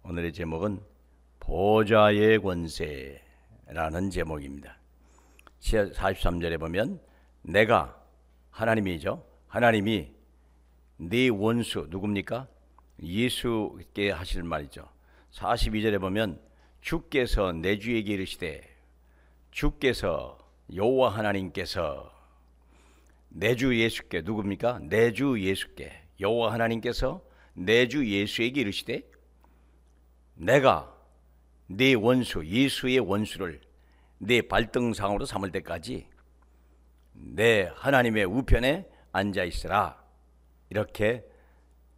오늘의 제목은 보좌의 권세라는 제목입니다. 43절에 보면 내가, 하나님이죠, 하나님이 네 원수, 누굽니까? 예수께 하실 말이죠. 42절에 보면 주께서 내 주에게 이르시되, 주께서 여호와 하나님께서 내 주 예수께, 누굽니까? 내 주 예수께, 여호와 하나님께서 내 주 예수에게 이르시되 내가 네 원수, 예수의 원수를 네 발등상으로 삼을 때까지 내 하나님의 우편에 앉아 있으라, 이렇게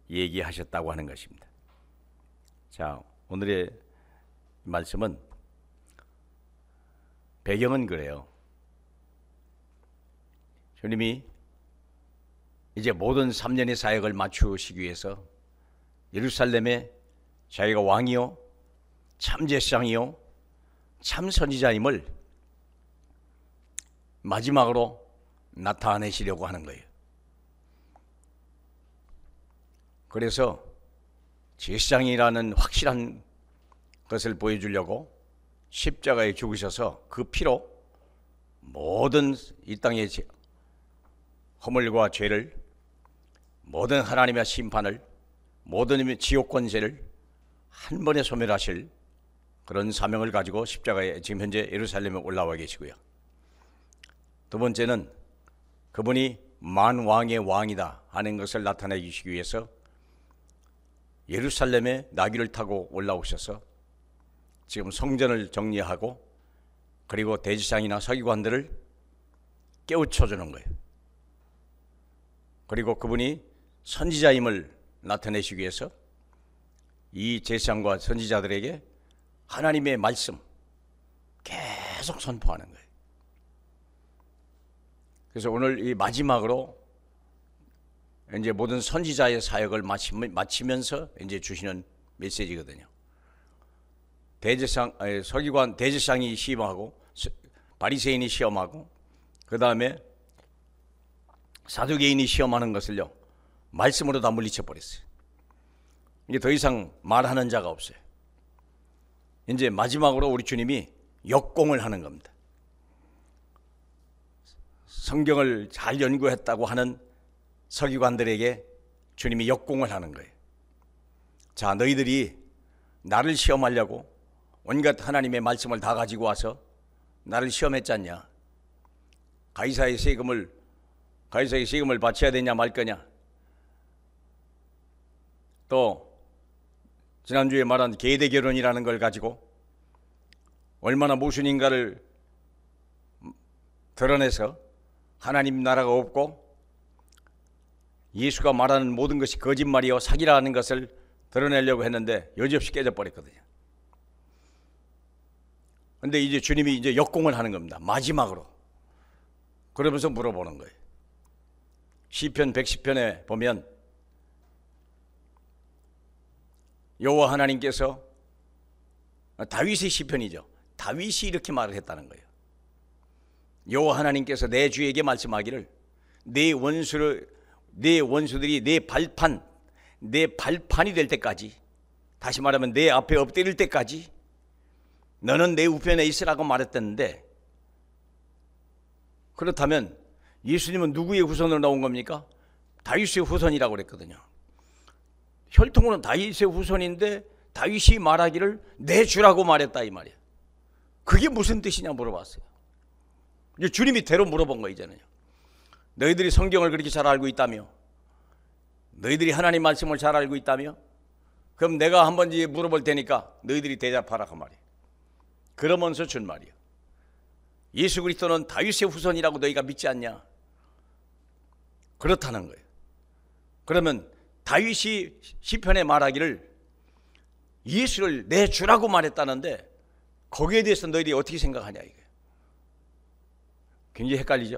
얘기하셨다고 하는 것입니다. 자, 오늘의 말씀은 배경은 그래요. 주님이 이제 모든 3년의 사역을 마치시기 위해서 예루살렘에 자기가 왕이요 참 제사장이요 참 선지자임을 마지막으로 나타내시려고 하는 거예요. 그래서 제사장이라는 확실한 것을 보여주려고 십자가에 죽으셔서 그 피로 모든 이 땅의 허물과 죄를, 모든 하나님의 심판을, 모든 지옥 권세를 한 번에 소멸하실 그런 사명을 가지고 십자가에 지금 현재 예루살렘에 올라와 계시고요. 두 번째는 그분이 만왕의 왕이다 하는 것을 나타내 주시기 위해서 예루살렘에 나귀를 타고 올라오셔서 지금 성전을 정리하고 그리고 대제사장이나 서기관들을 깨우쳐주는 거예요. 그리고 그분이 선지자임을 나타내시기 위해서 이 제사장과 선지자들에게 하나님의 말씀 계속 선포하는 거예요. 그래서 오늘 이 마지막으로 이제 모든 선지자의 사역을 마치면서 이제 주시는 메시지거든요. 대제사장, 서기관, 대제사장이 시험하고 바리새인이 시험하고 그 다음에 사두개인이 시험하는 것을요 말씀으로 다 물리쳐 버렸어요. 이제 더 이상 말하는 자가 없어요. 이제 마지막으로 우리 주님이 역공을 하는 겁니다. 성경을 잘 연구했다고 하는 서기관들에게 주님이 역공을 하는 거예요. 자, 너희들이 나를 시험하려고 온갖 하나님의 말씀을 다 가지고 와서 나를 시험했지 않냐? 가이사의 세금을 바쳐야 되냐 말 거냐? 또 지난주에 말한 계대 결혼이라는 걸 가지고 얼마나 모순인가를 드러내서 하나님 나라가 없고 예수가 말하는 모든 것이 거짓말이요 사기라는 것을 드러내려고 했는데 여지없이 깨져버렸거든요. 그런데 이제 주님이 이제 역공을 하는 겁니다. 마지막으로. 그러면서 물어보는 거예요. 시편 110편에 보면 여호와 하나님께서, 다윗의 시편이죠, 다윗이 이렇게 말을 했다는 거예요. 여호와 하나님께서 내 주에게 말씀하기를 내 원수들이 내 발판이 될 때까지, 다시 말하면 내 앞에 엎드릴 때까지 너는 내 우편에 있으라고 말했었는데, 그렇다면 예수님은 누구의 후손으로 나온 겁니까? 다윗의 후손이라고 그랬거든요. 혈통으로는 다윗의 후손인데 다윗이 말하기를 내 주라고 말했다 이 말이에요. 그게 무슨 뜻이냐 물어봤어요. 이제 주님이 대로 물어본 거이잖아요. 너희들이 성경을 그렇게 잘 알고 있다며, 너희들이 하나님 말씀을 잘 알고 있다며, 그럼 내가 한번 물어볼 테니까 너희들이 대답하라 그 말이에요. 그러면서 준 말이에요. 예수 그리스도는 다윗의 후손이라고 너희가 믿지 않냐? 그렇다는 거예요. 그러면 다윗이 시편에 말하기를 예수를 내 주라고 말했다는데 거기에 대해서 너희들이 어떻게 생각하냐 이거예요. 굉장히 헷갈리죠?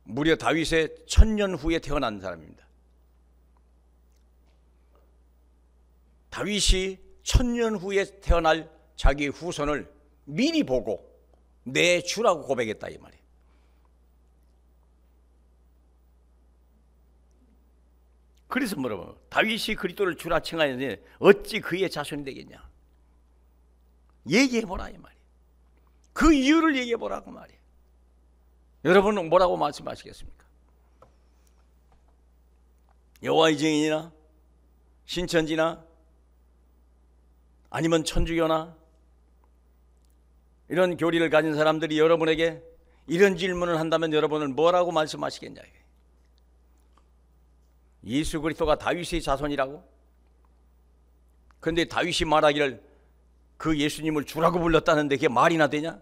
무려 다윗의 1000년 후에 태어난 사람입니다. 다윗이 1000년 후에 태어날 자기 후손을 미리 보고 내 주라고 고백했다 이 말이에요. 그래서 물어봐요. 다윗이 그리스도를 주라 칭하였으니 어찌 그의 자손이 되겠냐. 얘기해보라 이 말이에요. 그 이유를 얘기해보라고 말이에요. 여러분은 뭐라고 말씀하시겠습니까? 여호와의 증인이나 신천지나 아니면 천주교나 이런 교리를 가진 사람들이 여러분에게 이런 질문을 한다면 여러분은 뭐라고 말씀하시겠냐. 예수 그리스도가 다윗의 자손이라고? 그런데 다윗이 말하기를 그 예수님을 주라고 불렀다는데 그게 말이나 되냐?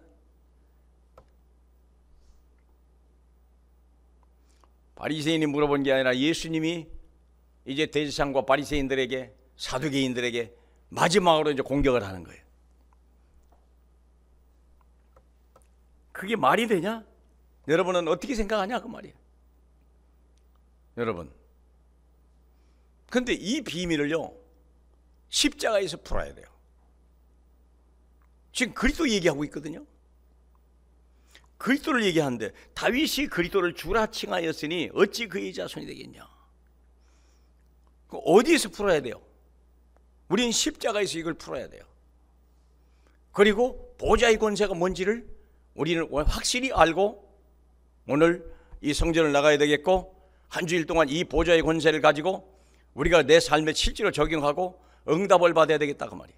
바리새인이 물어본 게 아니라 예수님이 이제 대제사장과 바리새인들에게, 사두개인들에게 마지막으로 이제 공격을 하는 거예요. 그게 말이 되냐? 여러분은 어떻게 생각하냐 그 말이에요. 여러분, 근데 이 비밀을요 십자가에서 풀어야 돼요. 지금 그리스도 얘기하고 있거든요. 그리스도를 얘기하는데 다윗이 그리스도를 주라 칭하였으니 어찌 그의 자손이 되겠냐. 어디에서 풀어야 돼요? 우리는 십자가에서 이걸 풀어야 돼요. 그리고 보좌의 권세가 뭔지를 우리는 확실히 알고 오늘 이 성전을 나가야 되겠고, 한 주일 동안 이 보좌의 권세를 가지고 우리가 내 삶에 실제로 적용하고 응답을 받아야 되겠다 그 말이에요.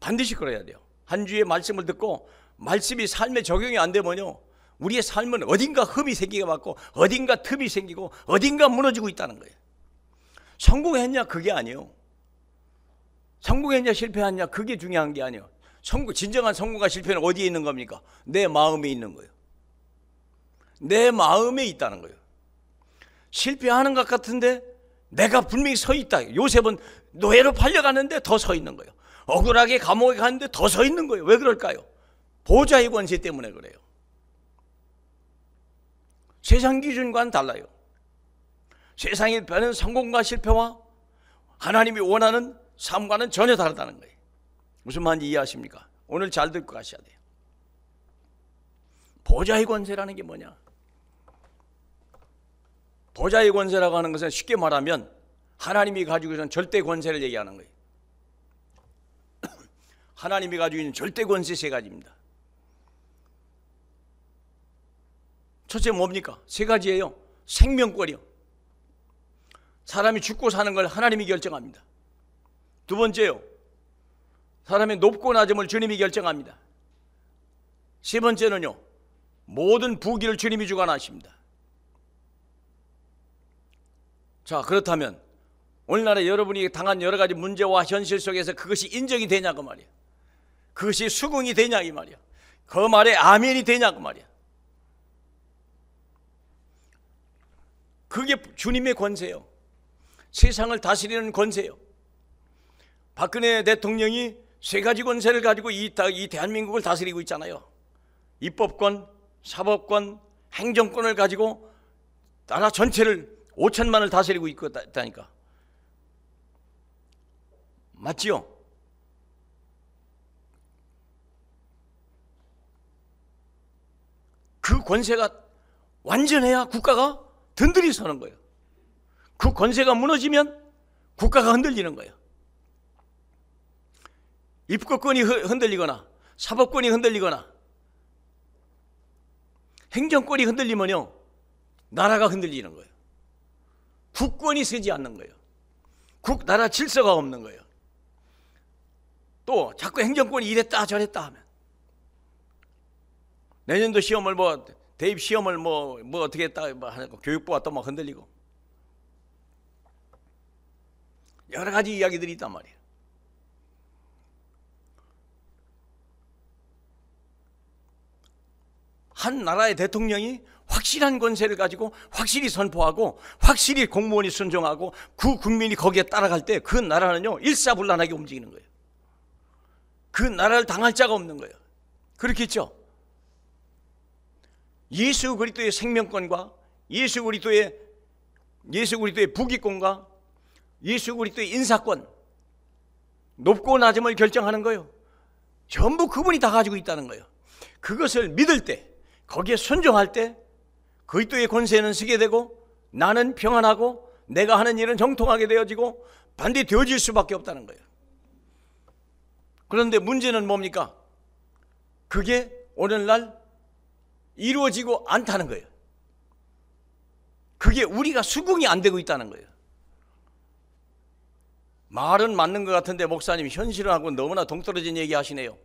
반드시 그래야 돼요. 한 주의 말씀을 듣고 말씀이 삶에 적용이 안 되면요 우리의 삶은 어딘가 흠이 생기게 받고 어딘가 틈이 생기고 어딘가 무너지고 있다는 거예요. 성공했냐 그게 아니에요. 성공했냐 실패했냐 그게 중요한 게 아니에요. 진정한 성공과 실패는 어디에 있는 겁니까? 내 마음에 있는 거예요. 내 마음에 있다는 거예요. 실패하는 것 같은데 내가 분명히 서 있다. 요셉은 노예로 팔려가는데 더 서 있는 거예요. 억울하게 감옥에 갔는데 더 서 있는 거예요. 왜 그럴까요? 보좌의 권세 때문에 그래요. 세상 기준과는 달라요. 세상이 변하는 성공과 실패와 하나님이 원하는 삶과는 전혀 다르다는 거예요. 무슨 말인지 이해하십니까? 오늘 잘 듣고 가셔야 돼요. 보좌의 권세라는 게 뭐냐? 보좌의 권세라고 하는 것은 쉽게 말하면 하나님이 가지고 있는 절대 권세를 얘기하는 거예요. 하나님이 가지고 있는 절대 권세 세 가지입니다. 첫째 뭡니까? 세 가지예요. 생명권이요. 사람이 죽고 사는 걸 하나님이 결정합니다. 두 번째요. 사람의 높고 낮음을 주님이 결정합니다. 세 번째는요. 모든 부귀를 주님이 주관하십니다. 자, 그렇다면 오늘날에 여러분이 당한 여러 가지 문제와 현실 속에서 그것이 인정이 되냐고 말이야. 그것이 수긍이 되냐 이 말이야. 그 말에 아멘이 되냐고 말이야. 그게 주님의 권세예요. 세상을 다스리는 권세예요. 박근혜 대통령이 세 가지 권세를 가지고 이 대한민국을 다스리고 있잖아요. 입법권, 사법권, 행정권을 가지고 나라 전체를 5천만을 다스리고 있다니까. 맞지요? 그 권세가 완전해야 국가가 든든히 서는 거예요. 그 권세가 무너지면 국가가 흔들리는 거예요. 입법권이 흔들리거나 사법권이 흔들리거나 행정권이 흔들리면요 나라가 흔들리는 거예요. 국권이 서지 않는 거예요. 나라 질서가 없는 거예요. 또 자꾸 행정권이 이랬다 저랬다 하면 내년도 시험을 대입 시험을 어떻게 했다 하고 교육부가 또 막 흔들리고 여러 가지 이야기들이 있단 말이에요. 한 나라의 대통령이 확실한 권세를 가지고 확실히 선포하고 확실히 공무원이 순종하고 그 국민이 거기에 따라갈 때 그 나라는요 일사불란하게 움직이는 거예요. 그 나라를 당할 자가 없는 거예요. 그렇겠죠? 예수 그리스도의 생명권과 예수 그리스도의 부귀권과 예수 그리스도의 인사권, 높고 낮음을 결정하는 거예요. 전부 그분이 다 가지고 있다는 거예요. 그것을 믿을 때, 거기에 순종할 때 그리스도의 권세는 서게 되고 나는 평안하고 내가 하는 일은 정통하게 되어지고 반대되어질 수밖에 없다는 거예요. 그런데 문제는 뭡니까? 그게 오늘날 이루어지고 않다는 거예요. 그게 우리가 수긍이 안 되고 있다는 거예요. 말은 맞는 것 같은데 목사님이 현실하고 너무나 동떨어진 얘기 하시네요.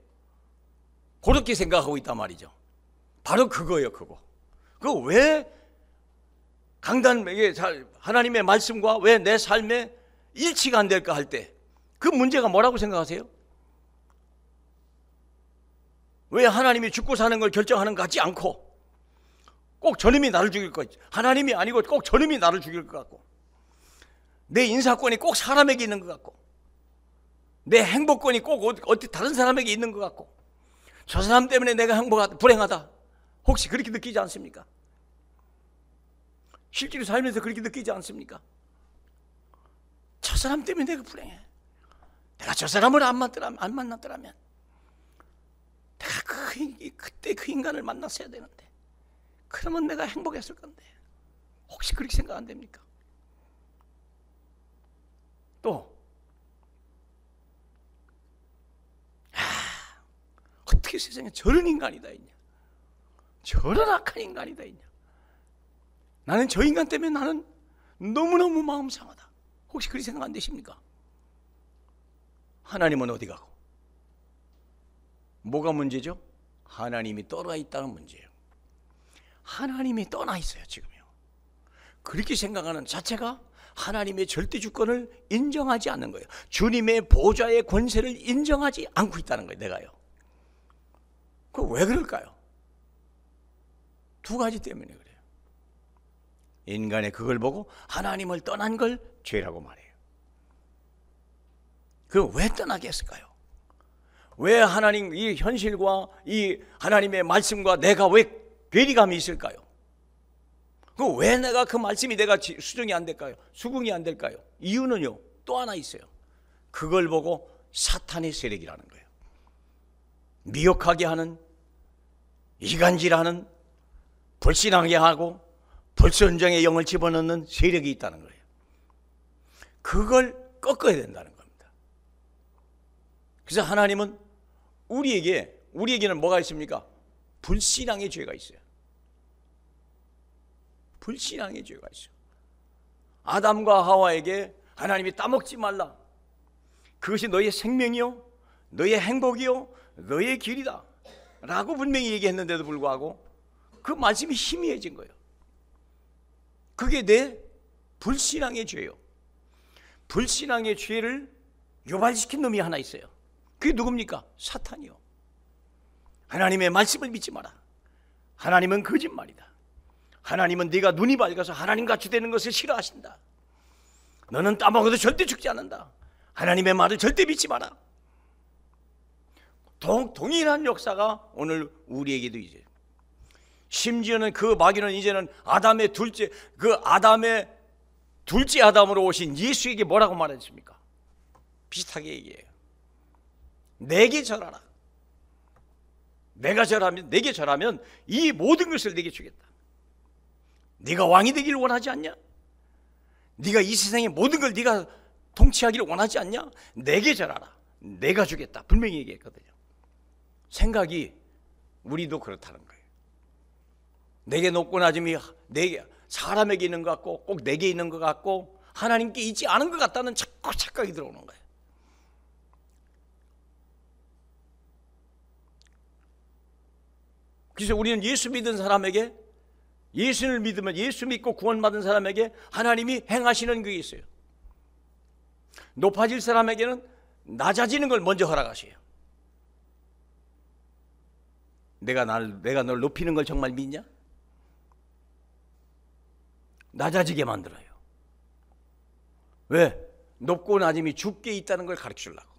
그렇게 생각하고 있단 말이죠. 바로 그거예요. 그거 왜 강단에게 하나님의 말씀과 왜 내 삶에 일치가 안 될까 할 때 그 문제가 뭐라고 생각하세요? 왜 하나님이 죽고 사는 걸 결정하는 것 같지 않고 꼭 저놈이 나를 죽일 것 같지, 하나님이 아니고 꼭 저놈이 나를 죽일 것 같고, 내 인사권이 꼭 사람에게 있는 것 같고, 내 행복권이 꼭 어디 다른 사람에게 있는 것 같고, 저 사람 때문에 내가 불행하다, 혹시 그렇게 느끼지 않습니까? 실제로 살면서 그렇게 느끼지 않습니까? 저 사람 때문에 내가 불행해. 내가 저 사람을 안 만났더라면 내가 그때 그 인간을 만났어야 되는데, 그러면 내가 행복했을 건데. 혹시 그렇게 생각 안 됩니까? 또 어떻게 세상에 저런 인간이 다 있냐, 저런 악한 인간이 다 있냐, 나는 저 인간 때문에 나는 너무너무 마음 상하다. 혹시 그렇게 생각 안 되십니까? 하나님은 어디 가고? 뭐가 문제죠? 하나님이 떠나 있다는 문제예요. 하나님이 떠나 있어요 지금요. 그렇게 생각하는 자체가 하나님의 절대 주권을 인정하지 않는 거예요. 주님의 보좌의 권세를 인정하지 않고 있다는 거예요. 내가요. 그 왜 그럴까요? 두 가지 때문에 그래요. 인간의 그걸 보고 하나님을 떠난 걸 죄라고 말해요. 그 왜 떠나게 했을까요? 왜 하나님 이 현실과 이 하나님의 말씀과 내가 왜 괴리감이 있을까요? 그 왜 내가 그 말씀이 내가 수긍이 안 될까요? 수긍이 안 될까요? 이유는요, 또 하나 있어요. 그걸 보고 사탄의 세력이라는 거예요. 미혹하게 하는, 이간질하는, 불신하게 하고 불순종의 영을 집어넣는 세력이 있다는 거예요. 그걸 꺾어야 된다는 겁니다. 그래서 하나님은 우리에게는 뭐가 있습니까? 불신앙의 죄가 있어요. 불신앙의 죄가 있어요. 아담과 하와에게 하나님이 따먹지 말라, 그것이 너의 생명이요 너의 행복이요 너의 길이다 라고 분명히 얘기했는데도 불구하고 그 말씀이 희미해진 거예요. 그게 내 불신앙의 죄요. 불신앙의 죄를 유발시킨 놈이 하나 있어요. 그게 누굽니까? 사탄이요. 하나님의 말씀을 믿지 마라. 하나님은 거짓말이다. 하나님은 네가 눈이 밝아서 하나님같이 되는 것을 싫어하신다. 너는 따먹어도 절대 죽지 않는다. 하나님의 말을 절대 믿지 마라. 동일한 역사가 오늘 우리에게도 이제, 심지어는 그 마귀는 이제는 아담의 둘째 아담으로 오신 예수에게 뭐라고 말했습니까? 비슷하게 얘기해요. 내게 절하라. 내게 절하면 이 모든 것을 내게 주겠다. 네가 왕이 되기를 원하지 않냐? 네가 이 세상의 모든 걸 네가 통치하기를 원하지 않냐? 내게 절하라. 내가 주겠다. 분명히 얘기했거든요. 생각이 우리도 그렇다는 거예요. 내게 높고 낮음이 사람에게 있는 것 같고 꼭 내게 있는 것 같고 하나님께 있지 않은 것 같다는 자꾸 착각이 들어오는 거예요. 그래서 우리는 예수 믿은 사람에게, 예수를 믿으면 예수 믿고 구원받은 사람에게 하나님이 행하시는 게 있어요. 높아질 사람에게는 낮아지는 걸 먼저 허락하셔요. 내가 널 높이는 걸 정말 믿냐? 낮아지게 만들어요. 왜? 높고 낮음이 죽게 있다는 걸 가르쳐 주려고.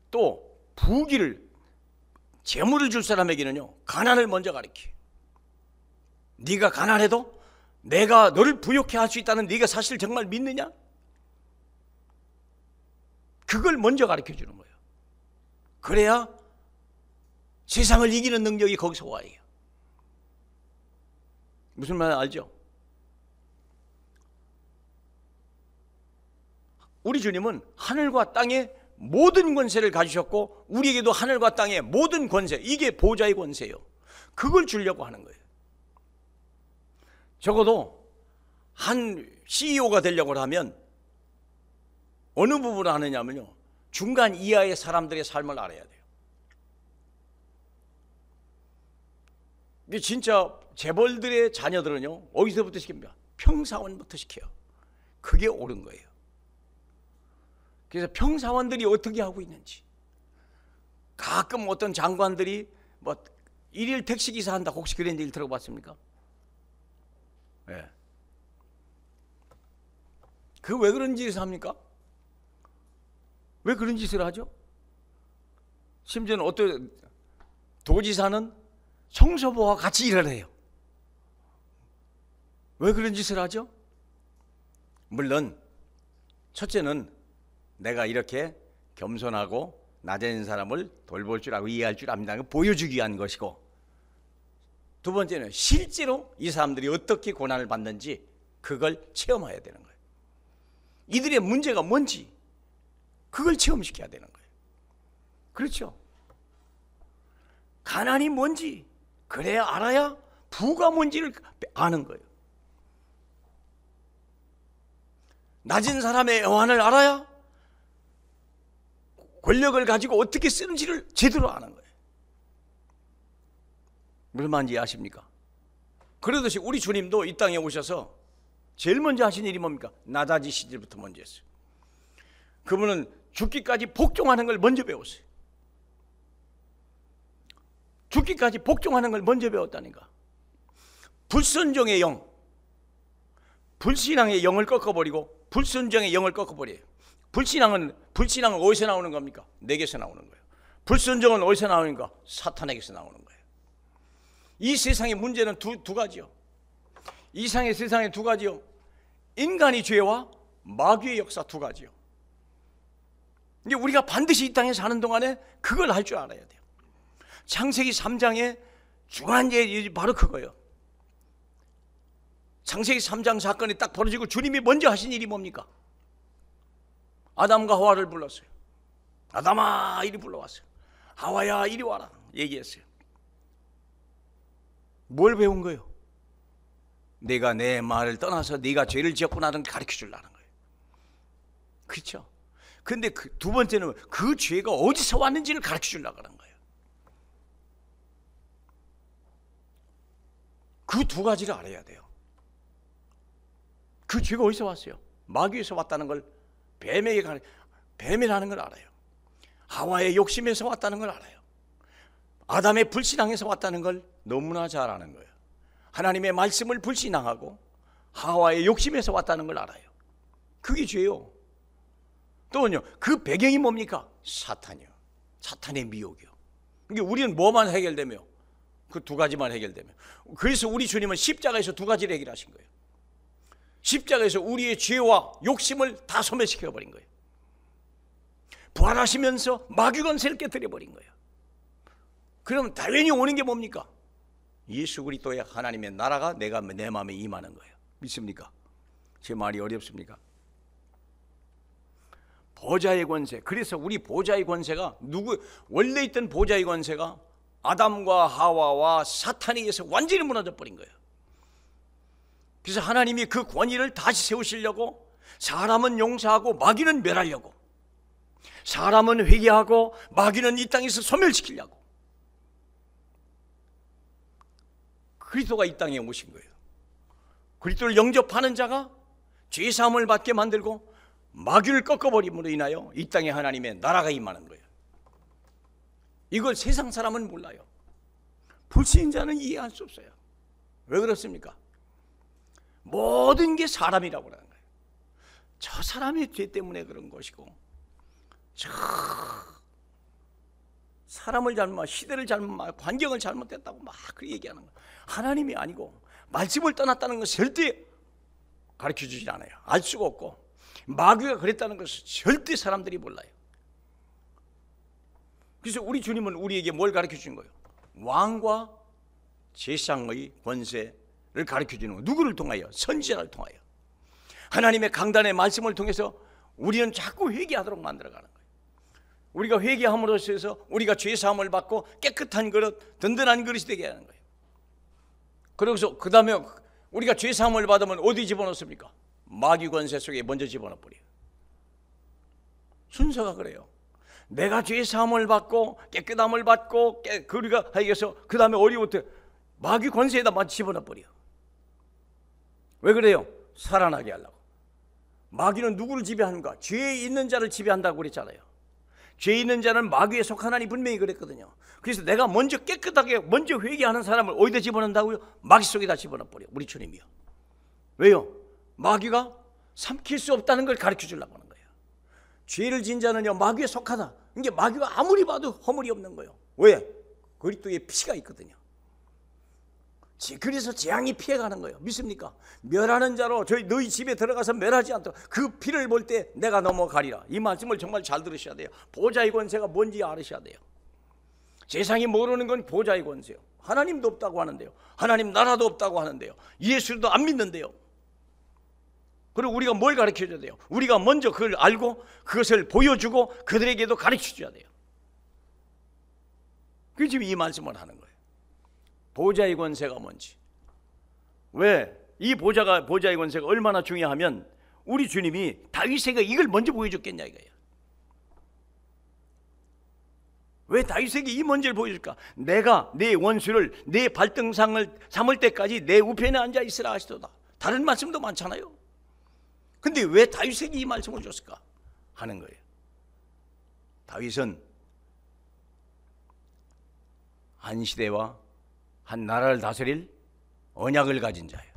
또 부귀를, 재물을 줄 사람에게는요, 가난을 먼저 가르쳐요. 네가 가난해도 내가 너를 부욕해 할 수 있다는 네가 사실 정말 믿느냐? 그걸 먼저 가르쳐 주는 거예요. 그래야 세상을 이기는 능력이 거기서 와요. 무슨 말 알죠? 우리 주님은 하늘과 땅의 모든 권세를 가지셨고 우리에게도 하늘과 땅의 모든 권세, 이게 보좌의 권세예요. 그걸 주려고 하는 거예요. 적어도 한 CEO가 되려고 하면 어느 부분을 하느냐면요, 중간 이하의 사람들의 삶을 알아야 돼요. 근데 진짜 재벌들의 자녀들은요, 어디서부터 시킵니까? 평사원부터 시켜요. 그게 옳은 거예요. 그래서 평사원들이 어떻게 하고 있는지, 가끔 어떤 장관들이 뭐 일일 택시기사 한다, 혹시 그런 일 들어봤습니까? 예. 그 왜 그런 짓을 합니까? 왜 그런 짓을 하죠? 심지어는 어떤 도지사는 청소부와 같이 일을 해요. 왜 그런 짓을 하죠? 물론 첫째는 내가 이렇게 겸손하고 낮은 사람을 돌볼 줄 알고 이해할 줄 압니다, 보여주기 위한 것이고, 두 번째는 실제로 이 사람들이 어떻게 고난을 받는지 그걸 체험해야 되는 거예요. 이들의 문제가 뭔지 그걸 체험시켜야 되는 거예요. 그렇죠? 가난이 뭔지 그래야 알아야 부가 뭔지를 아는 거예요. 낮은 사람의 애환을 알아야 권력을 가지고 어떻게 쓰는지를 제대로 아는 거예요. 무슨 말인지 아십니까? 그러듯이 우리 주님도 이 땅에 오셔서 제일 먼저 하신 일이 뭡니까? 낮아지신 일부터 먼저 했어요. 그분은 죽기까지 복종하는 걸 먼저 배웠어요. 죽기까지 복종하는 걸 먼저 배웠다니까. 불순종의 영, 불신앙의 영을 꺾어버리고 불순종의 영을 꺾어버려요. 불신앙은 어디서 나오는 겁니까? 내게서 나오는 거예요. 불순종은 어디서 나오는가? 사탄에게서 나오는 거예요. 이 세상의 문제는 두 가지요. 이 세상의 두 가지요. 인간의 죄와 마귀의 역사 두 가지요. 이제 우리가 반드시 이 땅에 사는 동안에 그걸 할 줄 알아야 돼요. 창세기 3장의 중요한 바로 그거예요. 창세기 3장 사건이 딱 벌어지고 주님이 먼저 하신 일이 뭡니까? 아담과 하와를 불렀어요. 아담아, 이리 불러왔어요. 하와야, 이리 와라 얘기했어요. 뭘 배운 거예요? 내가 내 말을 떠나서 네가 죄를 지었구나를 가르쳐 주려는 거예요. 그렇죠? 근데 두 번째는 그 죄가 어디서 왔는지를 가르쳐 주려고 하는 거예요. 그 두 가지를 알아야 돼요. 그 죄가 어디서 왔어요? 마귀에서 왔다는 걸, 뱀이라는 걸 알아요. 하와의 욕심에서 왔다는 걸 알아요. 아담의 불신앙에서 왔다는 걸 너무나 잘 아는 거예요. 하나님의 말씀을 불신앙하고 하와의 욕심에서 왔다는 걸 알아요. 그게 죄요. 또는요, 그 배경이 뭡니까? 사탄이요. 사탄의 미혹이요. 그러니까 우리는 뭐만 해결되며? 그 두 가지만 해결되며. 그래서 우리 주님은 십자가에서 두 가지를 해결하신 거예요. 십자가에서 우리의 죄와 욕심을 다 소멸시켜버린 거예요. 부활하시면서 마귀 권세를 깨뜨려버린 거예요. 그럼 당연히 오는 게 뭡니까? 예수 그리스도의 하나님의 나라가 내 마음에 임하는 거예요. 믿습니까? 제 말이 어렵습니까? 보좌의 권세. 그래서 우리 보좌의 권세가 원래 있던 보좌의 권세가 아담과 하와와 사탄에 의해서 완전히 무너져 버린 거예요. 그래서 하나님이 그 권위를 다시 세우시려고 사람은 용서하고 마귀는 멸하려고, 사람은 회개하고 마귀는 이 땅에서 소멸시키려고 그리스도가 이 땅에 오신 거예요. 그리스도를 영접하는 자가 죄사함을 받게 만들고 마귀를 꺾어버림으로 인하여 이 땅에 하나님의 나라가 임하는 거예요. 이걸 세상 사람은 몰라요. 불신자는 이해할 수 없어요. 왜 그렇습니까? 모든 게 사람이라고 하는 거예요. 저 사람의 죄 때문에 그런 것이고, 저 사람을 잘못, 시대를 잘못, 환경을 잘못했다고 막 그렇게 얘기하는 거예요. 하나님이 아니고 말씀을 떠났다는 것을 절대 가르쳐 주지 않아요. 알 수가 없고, 마귀가 그랬다는 것을 절대 사람들이 몰라요. 그래서 우리 주님은 우리에게 뭘 가르쳐 주는 거예요? 왕과 제상의 권세를 가르쳐 주는 거예요. 누구를 통하여? 선지자를 통하여. 하나님의 강단의 말씀을 통해서 우리는 자꾸 회개하도록 만들어가는 거예요. 우리가 회개함으로써 해서 우리가 죄사함을 받고 깨끗한 그릇, 든든한 그릇이 되게 하는 거예요. 그래서 그 다음에 우리가 죄사함을 받으면 어디 집어넣습니까? 마귀 권세 속에 먼저 집어넣어버려요. 순서가 그래요. 내가 죄사함을 받고 깨끗함을 받고 우리가 하여서 그 다음에 어디부터 마귀 권세에다 막 집어넣어버려. 왜 그래요? 살아나게 하려고. 마귀는 누구를 지배하는가? 죄에 있는 자를 지배한다고 그랬잖아요. 죄 있는 자는 마귀에 속하나니 분명히 그랬거든요. 그래서 내가 먼저 깨끗하게 먼저 회개하는 사람을 어디다 집어넣는다고요? 마귀 속에다 집어넣어버려. 우리 주님이요. 왜요? 마귀가 삼킬 수 없다는 걸 가르쳐 주려고 하는 거예요. 죄를 지은 자는요 마귀에 속하다. 이게 마귀가 아무리 봐도 허물이 없는 거예요. 왜? 그리스도의 피가 있거든요. 그래서 재앙이 피해가는 거예요. 믿습니까? 멸하는 자로 너희 집에 들어가서 멸하지 않도록 그 피를 볼 때 내가 넘어가리라. 이 말씀을 정말 잘 들으셔야 돼요. 보좌의 권세가 뭔지 알으셔야 돼요. 세상이 모르는 건 보좌의 권세요. 하나님도 없다고 하는데요, 하나님 나라도 없다고 하는데요, 예수도 안 믿는데요. 그리고 우리가 뭘 가르쳐줘야 돼요? 우리가 먼저 그걸 알고 그것을 보여주고 그들에게도 가르쳐줘야 돼요. 그게 지금 이 말씀을 하는 거예요. 보좌의 권세가 뭔지. 왜 이 보좌의 권세가 얼마나 중요하면 우리 주님이 다윗에게 이걸 먼저 보여줬겠냐 이거예요. 왜 다윗에게 이 먼저를 보여줄까? 내가 내 원수를 내 발등상을 삼을 때까지 내 우편에 앉아 있으라 하시도다. 다른 말씀도 많잖아요. 근데 왜 다윗에게 이 말씀을 줬을까 하는 거예요. 다윗은 한 시대와 한 나라를 다스릴 언약을 가진 자예요.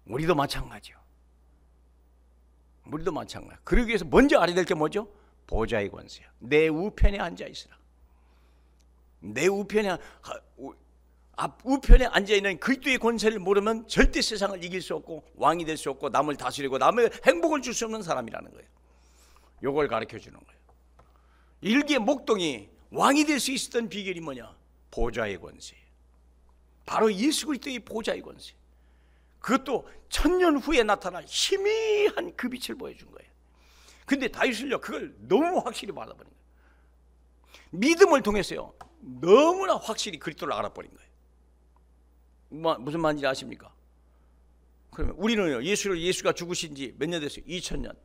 우리도 마찬가지요. 우리도 마찬가지. 그러기 위해서 먼저 알아야 될 게 뭐죠? 보좌의 권세야. 내 우편에 앉아 있으라. 내 우편에 우편에 앉아 있는 그리스도의 권세를 모르면 절대 세상을 이길 수 없고 왕이 될 수 없고 남을 다스리고 남의 행복을 줄 수 없는 사람이라는 거예요. 이걸 가르쳐 주는 거예요. 일개 목동이 왕이 될 수 있었던 비결이 뭐냐? 보좌의 권세. 바로 예수 그리스도의 보좌의 권세. 그것도 1000년 후에 나타날 희미한 그 빛을 보여준 거예요. 근데 다윗은요 그걸 너무 확실히 받아버린 거예요. 믿음을 통해서요 너무나 확실히 그리스도를 알아버린 거예요. 무슨 말인지 아십니까? 그러면 우리는요 예수가 죽으신 지 몇 년 됐어요? 2000년.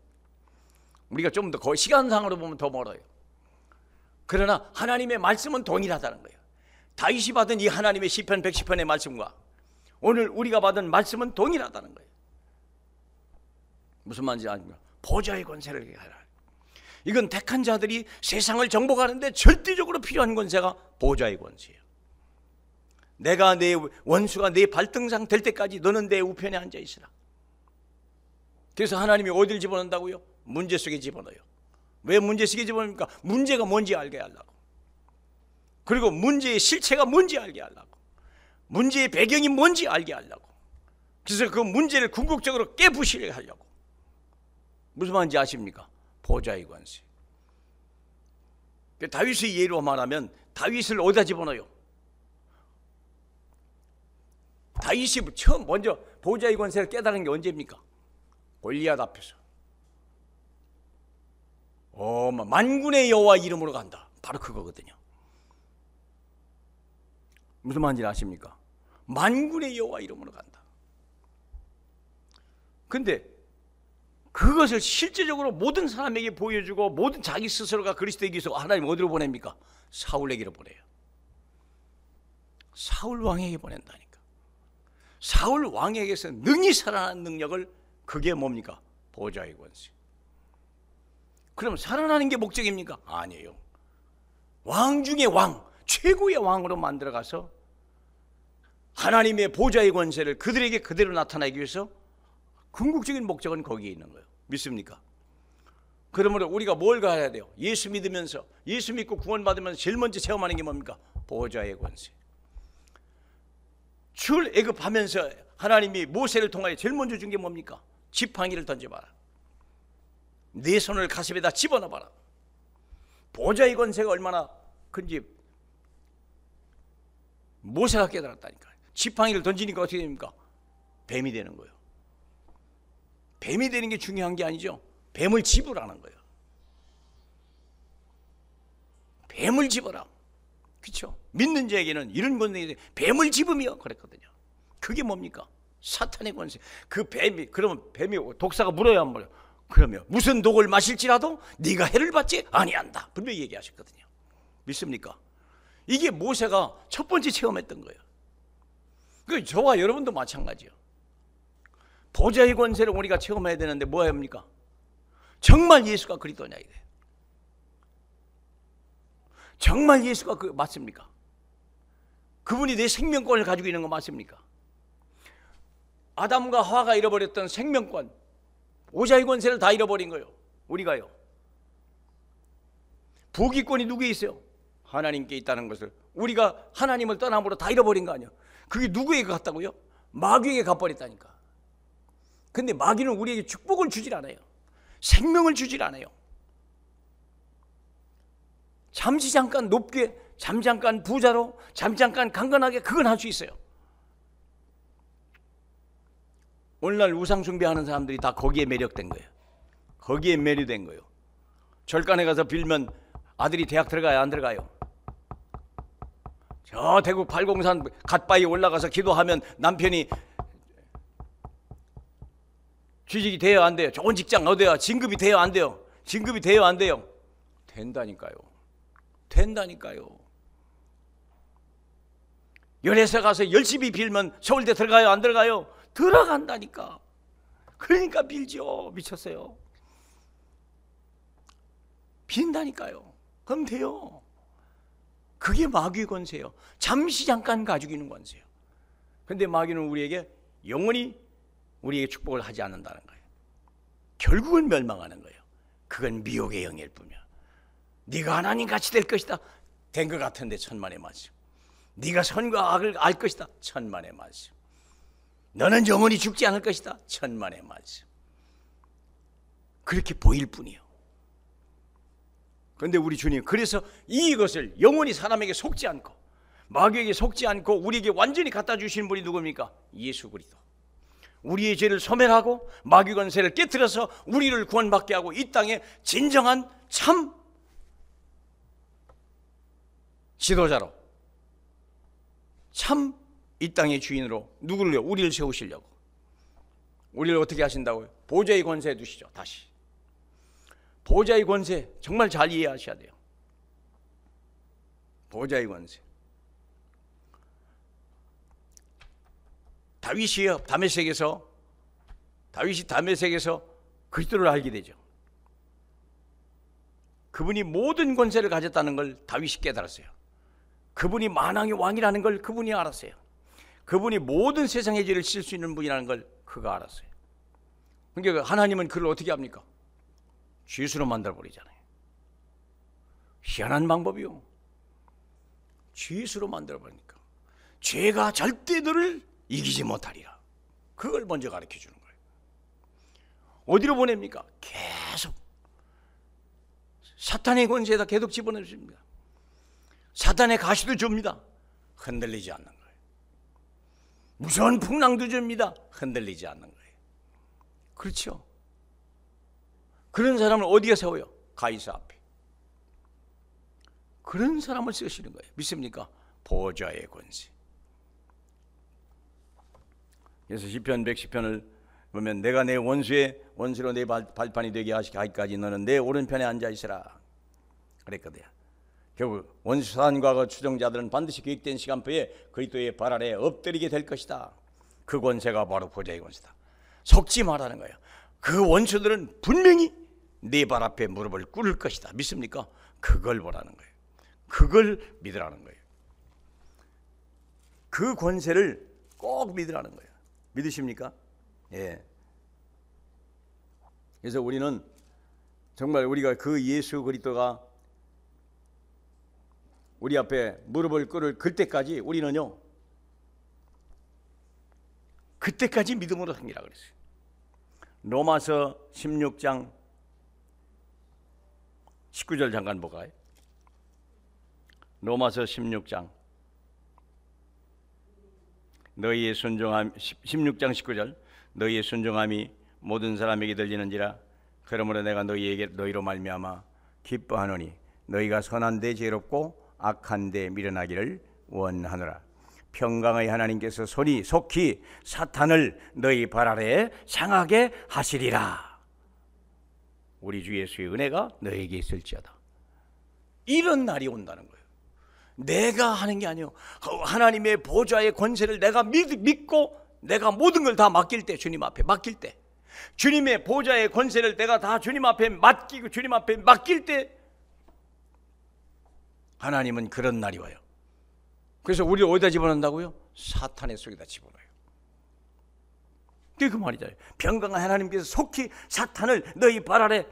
우리가 좀 더 거의 시간상으로 보면 더 멀어요. 그러나 하나님의 말씀은 동일하다는 거예요. 다윗이 받은 이 하나님의 시편 110편의 말씀과 오늘 우리가 받은 말씀은 동일하다는 거예요. 무슨 말인지 아십니까? 보좌의 권세를 하라. 이건 택한 자들이 세상을 정복하는데 절대적으로 필요한 권세가 보좌의 권세예요. 내가 내 원수가 내 발등상 될 때까지 너는 내 우편에 앉아 있으라. 그래서 하나님이 어디를 집어넣는다고요? 문제 속에 집어넣어요. 왜 문제 속에 집어넣습니까? 문제가 뭔지 알게 하려고. 그리고 문제의 실체가 뭔지 알게 하려고. 문제의 배경이 뭔지 알게 하려고. 그래서 그 문제를 궁극적으로 깨부시게 하려고. 무슨 말인지 아십니까? 보좌의 권세. 다윗의 예로 말하면 다윗을 어디다 집어넣어요? 다윗이 처음 먼저 보좌의 권세를 깨달은 게 언제입니까? 골리앗 앞에서. 만군의 여호와 이름으로 간다. 바로 그거거든요. 무슨 말인지 아십니까? 만군의 여호와 이름으로 간다. 근데 그것을 실제적으로 모든 사람에게 보여주고 모든 자기 스스로가 그리스도에게 있어 하나님 어디로 보냅니까? 사울에게로 보내요. 사울 왕에게 보낸다니까. 사울 왕에게서 능히 살아나는 능력을, 그게 뭡니까? 보좌의 권세. 그럼 살아나는 게 목적입니까? 아니에요. 왕 중에 왕, 최고의 왕으로 만들어가서 하나님의 보좌의 권세를 그들에게 그대로 나타내기 위해서 궁극적인 목적은 거기에 있는 거예요. 믿습니까? 그러므로 우리가 뭘 가야 돼요? 예수 믿으면서, 예수 믿고 구원받으면서 제일 먼저 체험하는 게 뭡니까? 보좌의 권세. 출애굽하면서 하나님이 모세를 통하여 제일 먼저 준 게 뭡니까? 지팡이를 던져봐라. 네 손을 가슴에다 집어넣어봐라. 보좌의 권세가 얼마나 큰지 모세가 깨달았다니까. 지팡이를 던지니까 어떻게 됩니까? 뱀이 되는 거예요. 뱀이 되는 게 중요한 게 아니죠. 뱀을 집으라는 거예요. 뱀을 집어라. 그렇죠? 믿는 자에게는 이런 권능이 뱀을 집으며 그랬거든요. 그게 뭡니까? 사탄의 권세. 그 뱀이, 그러면 뱀이 독사가 물어야 안 물어요? 그러면 무슨 독을 마실지라도 네가 해를 받지 아니한다. 분명히 얘기하셨거든요. 믿습니까? 이게 모세가 첫 번째 체험했던 거예요. 그 저와 여러분도 마찬가지예요. 보좌의 권세를 우리가 체험해야 되는데 뭐 합니까? 정말 예수가 그리스도냐 이거예요. 정말 예수가 맞습니까? 그분이 내 생명권을 가지고 있는 거 맞습니까? 아담과 하와가 잃어버렸던 생명권, 보좌의 권세를 다 잃어버린 거예요. 우리가요. 부귀권이 누구에 있어요? 하나님께 있다는 것을 우리가 하나님을 떠남으로 다 잃어버린 거 아니에요. 그게 누구에게 갔다고요? 마귀에게 가버렸다니까. 근데 마귀는 우리에게 축복을 주질 않아요. 생명을 주질 않아요. 잠시 잠깐 높게, 잠시 잠깐 부자로, 잠시 잠깐 강건하게, 그건 할 수 있어요. 오늘날 우상 숭배하는 사람들이 다 거기에 매력된 거예요. 거기에 매료된 거예요. 절간에 가서 빌면 아들이 대학 들어가요, 안 들어가요? 저 대구 팔공산 갓바위 올라가서 기도하면 남편이 취직이 돼요, 안 돼요? 좋은 직장 얻어요? 진급이 돼요, 안 돼요? 진급이 돼요, 안 돼요? 된다니까요. 된다니까요. 열애서 가서 열심히 빌면 서울대 들어가요, 안 들어가요? 들어간다니까. 그러니까 빌죠. 미쳤어요. 빈다니까요. 그럼 돼요. 그게 마귀의 권세예요. 잠시 잠깐 가지고 있는 권세예요. 그런데 마귀는 우리에게 영원히 우리에게 축복을 하지 않는다는 거예요. 결국은 멸망하는 거예요. 그건 미혹의 영일 뿐이야. 네가 하나님같이 될 것이다. 된 것 같은데 천만의 말씀. 네가 선과 악을 알 것이다. 천만의 말씀. 너는 영원히 죽지 않을 것이다. 천만의 말씀. 그렇게 보일 뿐이에요. 그런데 우리 주님, 그래서 이것을 영원히 사람에게 속지 않고 마귀에게 속지 않고 우리에게 완전히 갖다 주신 분이 누굽니까? 예수 그리스도. 우리의 죄를 소멸하고 마귀 권세를 깨뜨려서 우리를 구원받게 하고 이 땅에 진정한 참 지도자로, 참 이 땅의 주인으로 누구를요? 우리를 세우시려고. 우리를 어떻게 하신다고요? 보좌의 권세에 두시죠. 다시 보좌의 권세 정말 잘 이해하셔야 돼요. 보좌의 권세. 다윗이 다메섹에서 그리스도를 알게 되죠. 그분이 모든 권세를 가졌다는 걸 다윗이 깨달았어요. 그분이 만왕의 왕이라는 걸 그분이 알았어요. 그분이 모든 세상의 죄를 씻을 수 있는 분이라는 걸 그가 알았어요. 그러니까 하나님은 그를 어떻게 합니까? 죄수로 만들어버리잖아요. 희한한 방법이요. 죄수로 만들어버리니까 죄가 절대 너를 이기지 못하리라. 그걸 먼저 가르쳐주는 거예요. 어디로 보냅니까? 계속 사탄의 권세에다 계속 집어넣습니다. 사탄의 가시도 줍니다. 흔들리지 않는 거예요. 무서운 풍랑도 줍니다. 흔들리지 않는 거예요. 그렇죠? 그런 사람을 어디에 세워요? 가이사 앞에. 그런 사람을 쓰시는 거예요. 믿습니까? 보좌의 권세. 그래서 시편 110편을 보면 내가 내 원수로 내 발판이 되게 하기까지 너는 내 오른편에 앉아 있으라 그랬거든요. 결국 원수산과 추종자들은 반드시 계획된 시간표에 그리스도의 발 아래 엎드리게 될 것이다. 그 권세가 바로 보좌의 권세다. 속지 말라는 거예요. 그 원수들은 분명히 네 발 앞에 무릎을 꿇을 것이다. 믿습니까? 그걸 보라는 거예요. 그걸 믿으라는 거예요. 그 권세를 꼭 믿으라는 거예요. 믿으십니까? 예. 그래서 우리는 정말 우리가 그 예수 그리스도가 우리 앞에 무릎을 꿇을 그때까지 우리는요, 그때까지 믿음으로 행하라 그랬어요. 로마서 16장 19절 잠깐 볼까요? 로마서 16장 너희의 순종함 16장 19절 너희의 순종함이 모든 사람에게 들리는지라 그러므로 내가 너희로 말미암아 기뻐하노니 너희가 선한 데 지혜롭고 악한 데 미련하기를 원하노라. 평강의 하나님께서 속히 사탄을 너희 발 아래에 상하게 하시리라. 우리 주 예수의 은혜가 너에게 있을지어다. 이런 날이 온다는 거예요. 내가 하는 게 아니에요. 하나님의 보좌의 권세를 내가 믿고 내가 모든 걸 다 맡길 때, 주님 앞에 맡길 때, 주님의 보좌의 권세를 내가 다 주님 앞에 맡기고 주님 앞에 맡길 때 하나님은 그런 날이 와요. 그래서 우리를 어디다 집어넣는다고요? 사탄의 속에다 집어넣어요. 그게 그 말이잖아요. 평강한 하나님께서 속히 사탄을 너희 발 아래,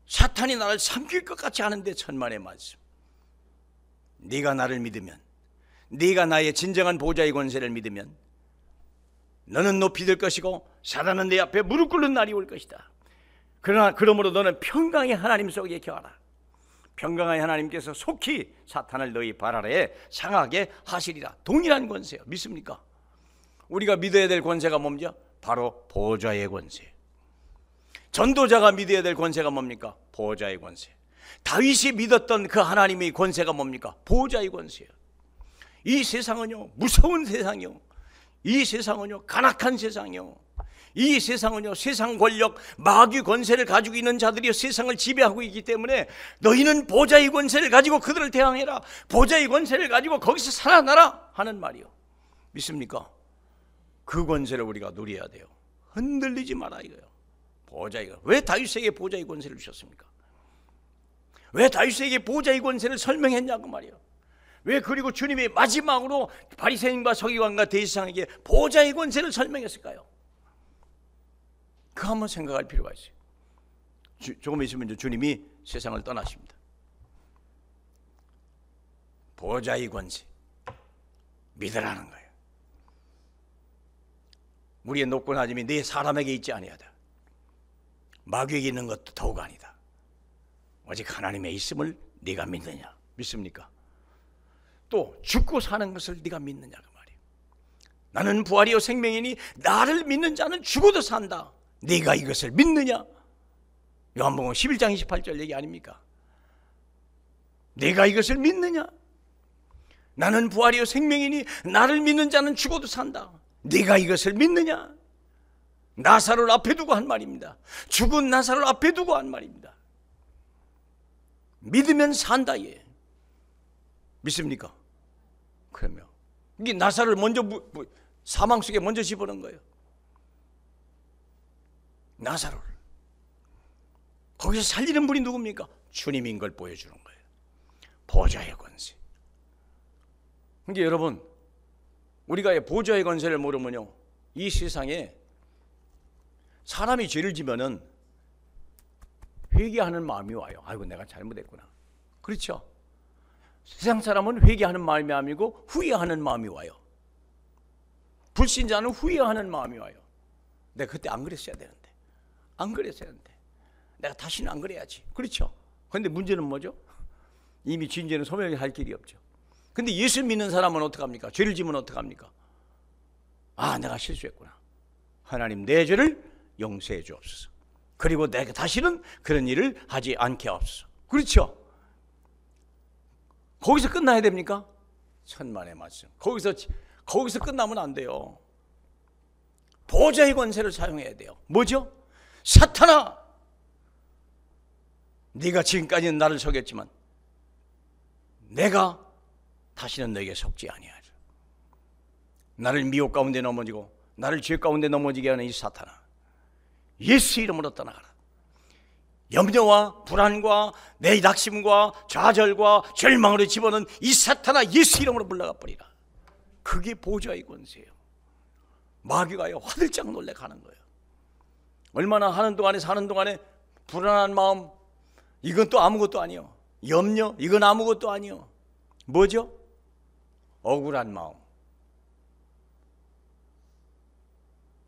사탄이 나를 삼킬 것 같지 않은데 천만의 말씀. 네가 나를 믿으면, 네가 나의 진정한 보좌의 권세를 믿으면 너는 높이 될 것이고 사단은 내 앞에 무릎 꿇는 날이 올 것이다. 그러므로 너는 평강의 하나님 속에 거하라. 평강의 하나님께서 속히 사탄을 너희 발 아래에 상하게 하시리라. 동일한 권세요. 믿습니까? 우리가 믿어야 될 권세가 뭡니까? 바로 보좌의 권세. 전도자가 믿어야 될 권세가 뭡니까? 보좌의 권세. 다윗이 믿었던 그 하나님의 권세가 뭡니까? 보좌의 권세예요. 이 세상은요, 무서운 세상이요, 이 세상은요, 간악한 세상이요, 이 세상은요, 세상 권력, 마귀 권세를 가지고 있는 자들이 세상을 지배하고 있기 때문에 너희는 보좌의 권세를 가지고 그들을 대항해라. 보좌의 권세를 가지고 거기서 살아나라 하는 말이요. 믿습니까? 그 권세를 우리가 누려야 돼요. 흔들리지 마라 이거요. 보좌의 권세. 왜 다윗에게 보좌의 권세를 주셨습니까? 왜 다윗에게 보좌의 권세를 설명했냐고 말이요. 왜 그리고 주님이 마지막으로 바리새인과 서기관과 대제사장에게 보좌의 권세를 설명했을까요? 그거 한번 생각할 필요가 있어요. 조금 있으면 주님이 세상을 떠나십니다. 보좌의 권세 믿으라는 거예요. 우리의 높고 낮음이 네 사람에게 있지 아니하다. 마귀에게 있는 것도 더욱 아니다. 오직 하나님의 있음을 네가 믿느냐? 믿습니까? 또 죽고 사는 것을 네가 믿느냐고 말이에요. 나는 부활이요 생명이니 나를 믿는 자는 죽어도 산다. 네가 이것을 믿느냐? 요한복음 11장 28절 얘기 아닙니까? 네가 이것을 믿느냐? 나는 부활이요 생명이니 나를 믿는 자는 죽어도 산다. 네가 이것을 믿느냐? 나사로를 앞에 두고 한 말입니다. 죽은 나사로를 앞에 두고 한 말입니다. 믿으면 산다 예. 믿습니까? 그러면 이게 나사로를 먼저 사망 속에 먼저 집어넣은 거예요. 나사로를 거기서 살리는 분이 누굽니까? 주님인 걸 보여주는 거예요. 보좌의 권세. 그러니까 여러분, 우리가 보좌의 권세를 모르면요, 이 세상에 사람이 죄를 지면은 회개하는 마음이 와요. 아이고 내가 잘못했구나. 그렇죠? 세상 사람은 회개하는 마음이 아니고 후회하는 마음이 와요. 불신자는 후회하는 마음이 와요. 내가 그때 안 그랬어야 되는데, 안 그랬어야 되는데, 내가 다시는 안 그래야지. 그렇죠? 그런데 문제는 뭐죠? 이미 지은 죄는 소멸할 길이 없죠. 근데 예수 믿는 사람은 어떡합니까? 죄를 지면 어떡합니까? 아, 내가 실수했구나. 하나님 내 죄를 용서해 주옵소서. 그리고 내가 다시는 그런 일을 하지 않게 하옵소서. 그렇죠? 거기서 끝나야 됩니까? 천만의 말씀. 거기서 끝나면 안 돼요. 보좌의 권세를 사용해야 돼요. 뭐죠? 사탄아, 네가 지금까지는 나를 속였지만 내가 다시는 너에게 속지 아니하리라. 나를 미혹 가운데 넘어지고 나를 죄 가운데 넘어지게 하는 이 사탄아, 예수 이름으로 떠나가라. 염려와 불안과 내 낙심과 좌절과 절망으로 집어넣은 이 사탄아, 예수 이름으로 물러가 버리라. 그게 보좌의 권세예요. 마귀가요 화들짝 놀래 가는 거예요. 얼마나 하는 동안에 사는 동안에 불안한 마음, 이건 또 아무것도 아니요. 염려, 이건 아무것도 아니요. 뭐죠? 억울한 마음.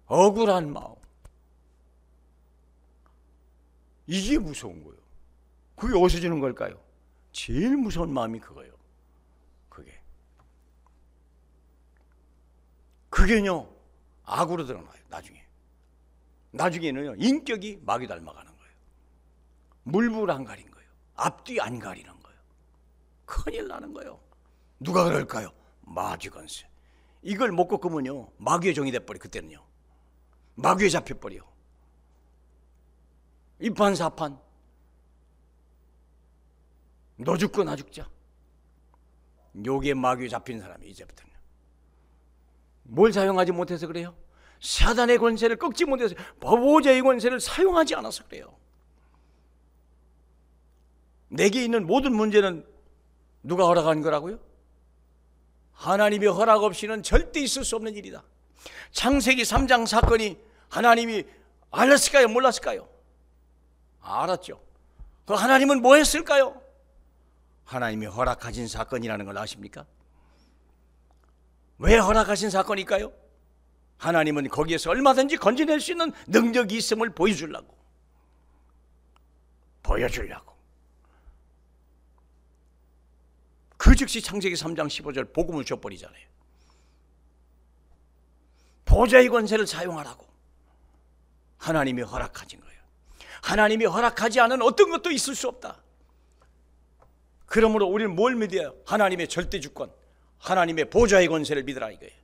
억울한 마음. 이게 무서운 거예요. 그게 어디서 주는 걸까요? 제일 무서운 마음이 그거예요. 그게요 악으로 드러나요. 나중에는요 인격이 마귀 닮아가는 거예요. 물불 안 가린 거예요. 앞뒤 안 가리는 거예요. 큰일 나는 거예요. 누가 그럴까요? 마귀 권세. 이걸 못 꺾으면요 마귀의 종이 돼버려. 그때는요 마귀에 잡혀버려. 이판사판 너 죽고 나 죽자. 요게 마귀에 잡힌 사람이 이제부터는. 뭘 사용하지 못해서 그래요? 사단의 권세를 꺾지 못해서, 보호자의 권세를 사용하지 않아서 그래요. 내게 있는 모든 문제는 누가 허락한 거라고요? 하나님의 허락 없이는 절대 있을 수 없는 일이다. 창세기 3장 사건이 하나님이 알았을까요? 몰랐을까요? 알았죠. 그 하나님은 뭐 했을까요? 하나님이 허락하신 사건이라는 걸 아십니까? 왜 허락하신 사건일까요? 하나님은 거기에서 얼마든지 건져낼 수 있는 능력이 있음을 보여주려고. 그 즉시 창세기 3장 15절 복음을 줘버리잖아요. 보좌의 권세를 사용하라고 하나님이 허락하신 거예요. 하나님이 허락하지 않은 어떤 것도 있을 수 없다. 그러므로 우리는 뭘 믿어요? 하나님의 절대 주권, 하나님의 보좌의 권세를 믿으라 이거예요.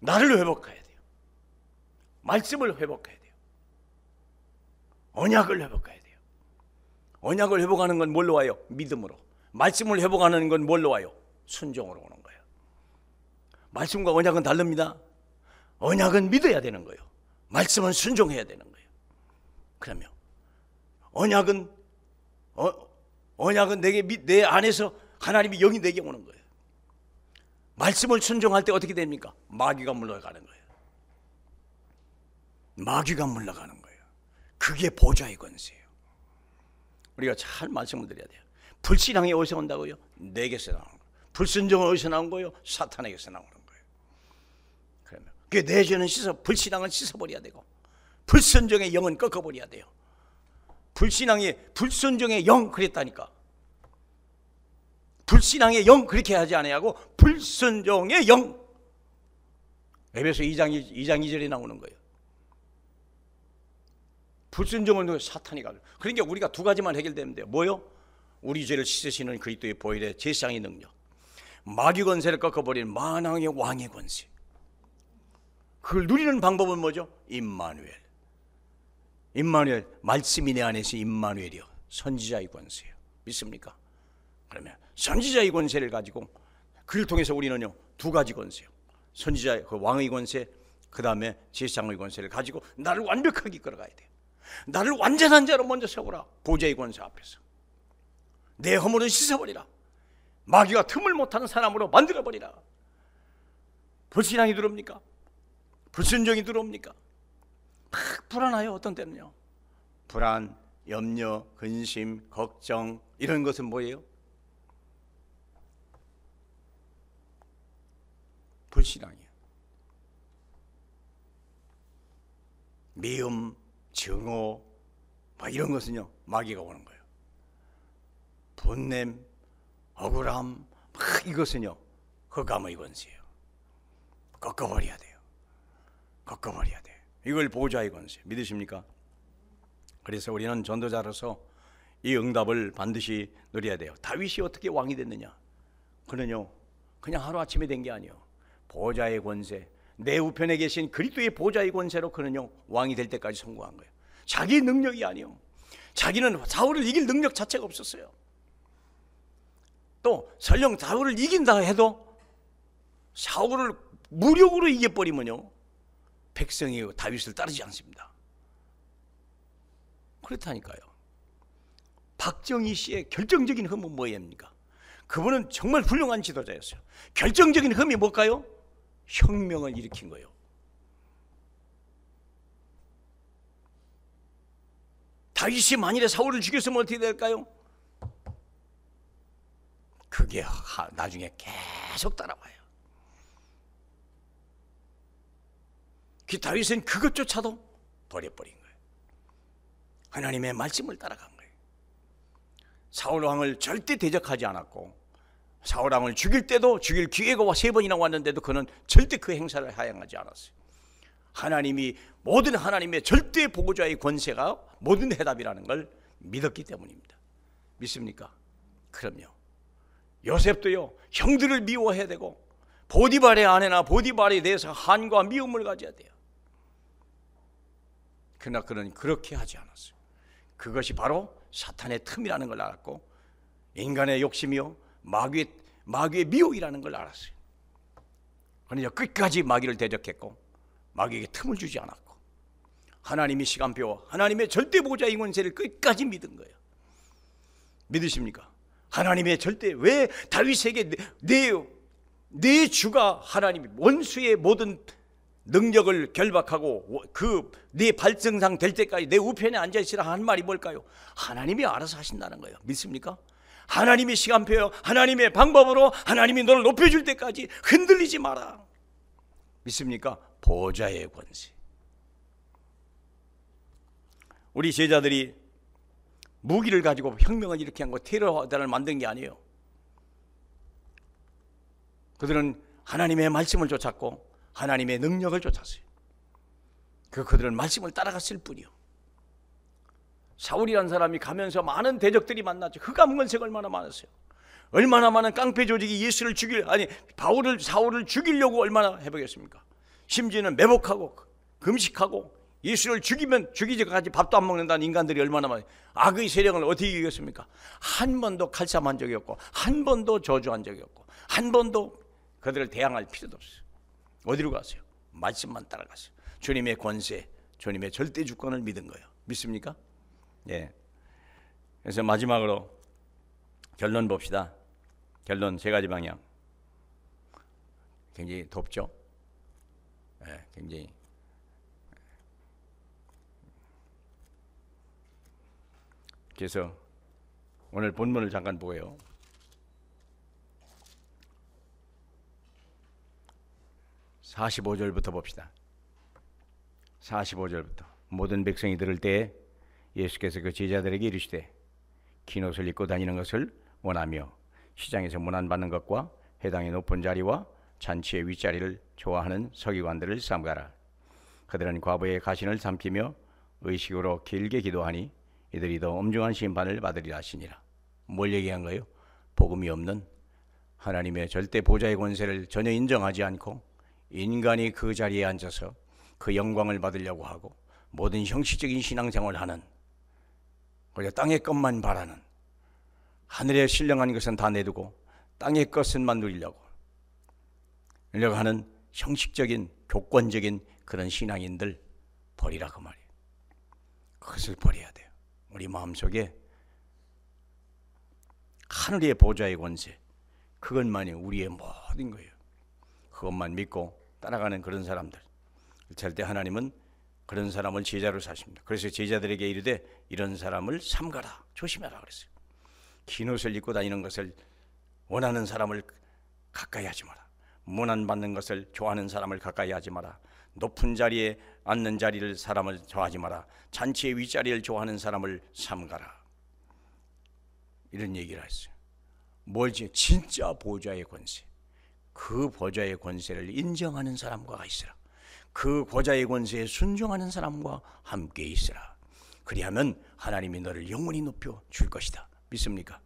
나를 회복해야 돼요. 말씀을 회복해야 돼요. 언약을 회복해야 돼요. 언약을 회복하는 건 뭘로 와요? 믿음으로. 말씀을 회복하는 건 뭘로 와요? 순종으로 오는 거예요. 말씀과 언약은 다릅니다. 언약은 믿어야 되는 거예요. 말씀은 순종해야 되는 거예요. 그러면 언약은 내 안에서 하나님이 영이 내게 오는 거예요. 말씀을 순종할 때 어떻게 됩니까? 마귀가 물러가는 거예요. 마귀가 물러가는 거예요. 그게 보좌의 권세예요. 우리가 잘 말씀을 드려야 돼요. 불신앙이 어디서 온다고요? 내게서 나오는 거예요. 불순종은 어디서 나온 거예요? 사탄에게서 나오는 거예요. 그러면 그 내 죄는 불신앙은 씻어버려야 되고, 불순종의 영은 꺾어버려야 돼요. 불순종의 영 그랬다니까. 불신앙의 영 그렇게 하지 않아야하고 불순종의 영. 에베소 2장 2절에 나오는 거예요. 불순종은 사탄이 가죠. 그러니까 우리가 두 가지만 해결되면 돼요. 뭐요? 우리 죄를 씻으시는 그리스도의 보혈의 제사장의 능력, 마귀 권세를 꺾어버리는 만왕의 왕의 권세. 그걸 누리는 방법은 뭐죠? 임마누엘. 말씀이 내 안에서 임마누엘이요, 선지자의 권세예요. 믿습니까? 그러면 선지자의 권세를 가지고 그를 통해서 우리는요 두 가지 권세요. 선지자의 그 왕의 권세, 그 다음에 제사장의 권세를 가지고 나를 완벽하게 이끌어가야 돼요. 나를 완전한 자로 먼저 세우라. 보좌의 권세 앞에서 내 허물은 씻어버리라. 마귀가 틈을 못하는 사람으로 만들어버리라. 불신앙이 들어옵니까? 불순종이 들어옵니까? 막 불안해요. 어떤 때는요 불안, 염려, 근심, 걱정, 이런 것은 뭐예요? 불신앙이에요. 미움, 증오, 막 이런 것은요 마귀가 오는 거예요. 분냄, 억울함, 막 이것은요 흑암의 권세예요. 꺾어버려야 돼요. 꺾어버려야 돼요. 이걸 보좌의 권세. 믿으십니까? 그래서 우리는 전도자로서 이 응답을 반드시 누려야 돼요. 다윗이 어떻게 왕이 됐느냐? 그는요 그냥 하루아침에 된 게 아니에요. 보좌의 권세, 내 우편에 계신 그리스도의 보좌의 권세로 그는요 왕이 될 때까지 성공한 거예요. 자기 능력이 아니에요. 자기는 사울을 이길 능력 자체가 없었어요. 또 설령 사울을 이긴다 해도 사울을 무력으로 이겨버리면요 백성이 다윗을 따르지 않습니다. 그렇다니까요. 박정희 씨의 결정적인 흠은 뭐입니까? 그분은 정말 훌륭한 지도자였어요. 결정적인 흠이 뭘까요? 혁명을 일으킨 거예요. 다윗이 만일에 사울을 죽였으면 어떻게 될까요? 그게 나중에 계속 따라와요. 그 다윗은 그것조차도 버려버린 거예요. 하나님의 말씀을 따라간 거예요. 사울 왕을 절대 대적하지 않았고, 사울 왕을 죽일 때도 죽일 기회가 3번이나 왔는데도 그는 절대 그 행사를 하행하지 않았어요. 하나님이 모든 하나님의 절대 보호자의 권세가 모든 해답이라는 걸 믿었기 때문입니다. 믿습니까? 그럼요. 요셉도요, 형들을 미워해야 되고 보디발의 아내나 보디발에 대해서 한과 미움을 가져야 돼요. 그러나 그는 그렇게 하지 않았어요. 그것이 바로 사탄의 틈이라는 걸 알았고 인간의 욕심이요 마귀의 미혹이라는 걸 알았어요. 그러나 끝까지 마귀를 대적했고 마귀에게 틈을 주지 않았고 하나님의 시간표, 하나님의 절대 보좌의 권세를 끝까지 믿은 거예요. 믿으십니까? 하나님의 절대, 왜 다윗에게 내 주가 하나님이 원수의 모든 능력을 결박하고 네 발등상 될 때까지 내 우편에 앉아있으라 한 말이 뭘까요? 하나님이 알아서 하신다는 거예요. 믿습니까? 하나님의 시간표요, 하나님의 방법으로 하나님이 너를 높여줄 때까지 흔들리지 마라. 믿습니까? 보좌의 권세. 우리 제자들이 무기를 가지고 혁명을 일으킨 거, 테러단을 만든 게 아니에요. 그들은 하나님의 말씀을 쫓았고 하나님의 능력을 쫓았어요. 그들은 말씀을 따라갔을 뿐이요. 사울이라는 사람이 가면서 많은 대적들이 만났죠. 흑암건세가 얼마나 많았어요. 얼마나 많은 깡패 조직이 예수를 사울을 죽이려고 얼마나 해보겠습니까? 심지어는 매복하고 금식하고 예수를 죽이기까지 밥도 안 먹는다는 인간들이 얼마나 많아요. 악의 세력을 어떻게 이겼습니까? 한 번도 칼싸움한 적이 없고 한 번도 저주한 적이 없고 한 번도 그들을 대항할 필요도 없어요. 어디로 갔어요? 말씀만 따라갔어요. 주님의 권세, 주님의 절대 주권을 믿은 거예요. 믿습니까? 예. 그래서 마지막으로 결론 봅시다. 결론 세 가지 방향. 굉장히 덥죠? 예, 굉장히. 그래서 오늘 본문을 잠깐 보고요. 45절부터 봅시다. 45절부터 모든 백성이 들을 때에 예수께서 그 제자들에게 이르시되 긴 옷을 입고 다니는 것을 원하며 시장에서 문안받는 것과 회당의 높은 자리와 잔치의 윗자리를 좋아하는 서기관들을 삼가라. 그들은 과부의 가신을 삼키며 의식으로 길게 기도하니 이들이 더 엄중한 심판을 받으리라 하시니라. 뭘 얘기한 거예요? 복음이 없는 하나님의 절대 보좌의 권세를 전혀 인정하지 않고 인간이 그 자리에 앉아서 그 영광을 받으려고 하고 모든 형식적인 신앙생활을 하는, 그저 땅의 것만 바라는, 하늘에 신령한 것은 다 내두고 땅의 것은만 누리려고 하는 형식적인 교권적인 그런 신앙인들 버리라 그 말이에요. 그것을 버려야 돼요. 우리 마음속에 하늘의 보좌의 권세, 그것만이 우리의 모든 거예요. 그것만 믿고 따라가는 그런 사람들, 절대 하나님은 그런 사람을 제자로 사십니다. 그래서 제자들에게 이르되 이런 사람을 삼가라, 조심해라 그랬어요. 긴 옷을 입고 다니는 것을 원하는 사람을 가까이 하지 마라. 문안받는 것을 좋아하는 사람을 가까이 하지 마라. 높은 자리에 앉는 사람을 좋아하지 마라. 잔치의 윗자리를 좋아하는 사람을 삼가라. 이런 얘기를 했어요. 뭘지? 진짜 보좌의 권세, 그 보좌의 권세를 인정하는 사람과 있으라. 그 보좌의 권세에 순종하는 사람과 함께 있으라. 그리하면 하나님이 너를 영원히 높여 줄 것이다. 믿습니까?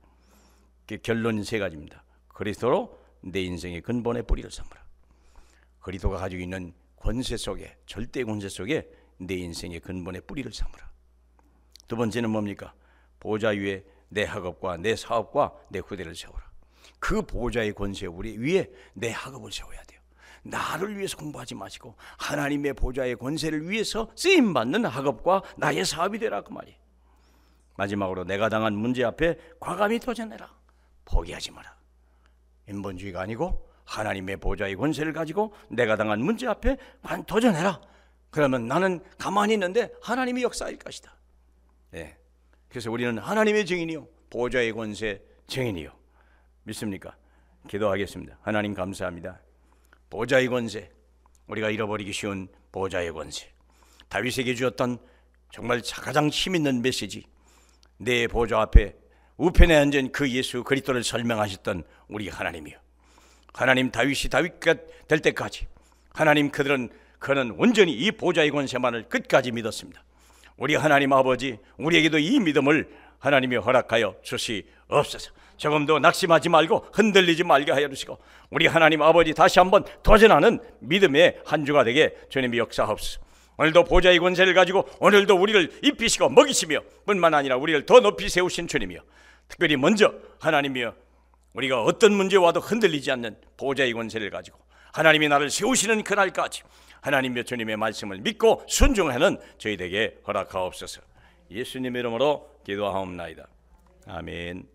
결론 세 가지입니다. 그리스도로 내 인생의 근본의 뿌리를 삼으라. 그리스도가 가지고 있는 권세 속에, 절대 권세 속에 내 인생의 근본의 뿌리를 삼으라. 두 번째는 뭡니까? 보좌 위에 내 학업과 내 사업과 내 후대를 세우라. 그 보좌의 권세 위에 내 학업을 세워야 돼요. 나를 위해서 공부하지 마시고 하나님의 보좌의 권세를 위해서 쓰임받는 학업과 나의 사업이 되라 그 말이에요. 마지막으로 내가 당한 문제 앞에 과감히 도전해라. 포기하지 마라. 인본주의가 아니고 하나님의 보좌의 권세를 가지고 내가 당한 문제 앞에 도전해라. 그러면 나는 가만히 있는데 하나님이 역사할 것이다. 네. 그래서 우리는 하나님의 증인이요, 보좌의 권세 증인이요. 믿습니까? 기도하겠습니다. 하나님 감사합니다. 보좌의 권세, 우리가 잃어버리기 쉬운 보좌의 권세, 다윗에게 주었던 정말 가장 힘있는 메시지, 내 보좌 앞에 우편에 앉은 그 예수 그리스도를 설명하셨던 우리 하나님이요, 하나님 다윗이 다윗가 될 때까지 하나님 그는 온전히 이 보좌의 권세만을 끝까지 믿었습니다. 우리 하나님 아버지, 우리에게도 이 믿음을 하나님이 허락하여 주시옵소서. 조금도 낙심하지 말고 흔들리지 말게 하여 주시고, 우리 하나님 아버지 다시 한번 도전하는 믿음의 한 주가 되게 주님이 역사하옵소서. 오늘도 보좌의 권세를 가지고 오늘도 우리를 입히시고 먹이시며 뿐만 아니라 우리를 더 높이 세우신 주님이여, 특별히 먼저 하나님이여, 우리가 어떤 문제에 와도 흔들리지 않는 보좌의 권세를 가지고 하나님이 나를 세우시는 그날까지 하나님의 주님의 말씀을 믿고 순종하는 저희에게 허락하옵소서. 예수님의 이름으로 기도하옵나이다. 아멘.